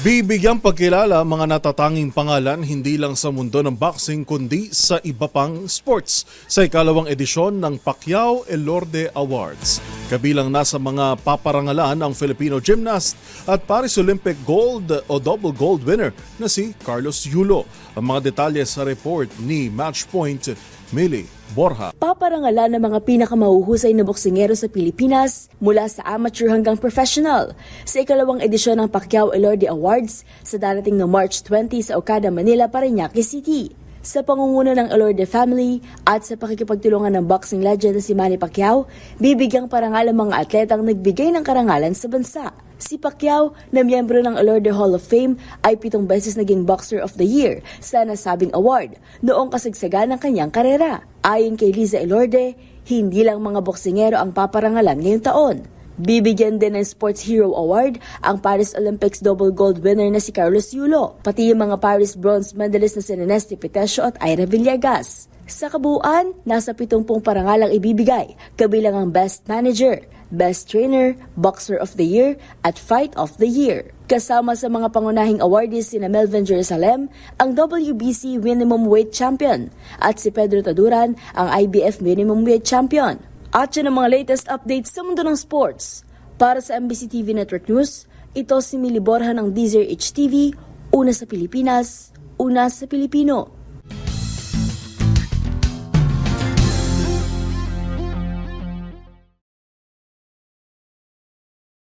Bibigyang pagkilala ang mga natatanging pangalan hindi lang sa mundo ng boxing kundi sa iba pang sports sa ikalawang edisyon ng Pacquiao Elorde Awards. Kabilang na sa mga paparangalan ang Filipino gymnast at Paris Olympic gold o double gold winner na si Carlos Yulo. Ang mga detalye sa report ni Matchpoint, Millie Borja. Paparangalan ng mga pinakamahuhusay na boksingero sa Pilipinas mula sa amateur hanggang professional sa ikalawang edisyon ng Pacquiao Elorde Awards sa darating na March 20 sa Okada, Manila, Parañaque City. Sa pangunguna ng Elorde family at sa pakikipagtulungan ng boxing legend na si Manny Pacquiao, bibigyang parangal ang mga atletang nagbigay ng karangalan sa bansa. Si Pacquiao, na miyembro ng Elorde Hall of Fame, ay 7 beses naging Boxer of the Year sa nasabing award noong kasagsagan ng kanyang karera. Ayon kay Liza Elorde, hindi lang mga boksingero ang paparangalan ngayong taon. Bibigyan din ng Sports Hero Award ang Paris Olympics double gold winner na si Carlos Yulo, pati yung mga Paris bronze medalist na si Nesty Petesio at Ira Villegas. Sa kabuuan, nasa 70 parangal ang ibibigay, kabilang ang Best Manager, Best Trainer, Boxer of the Year at Fight of the Year. Kasama sa mga pangunahing awardees sina Melvin Jerusalem, ang WBC Minimum Weight Champion, at si Pedro Taduran, ang IBF Minimum Weight Champion. At yan ang mga latest updates sa mundo ng sports. Para sa MBC TV Network News, ito si Millie Borja ng DZRH TV, una sa Pilipinas, una sa Pilipino.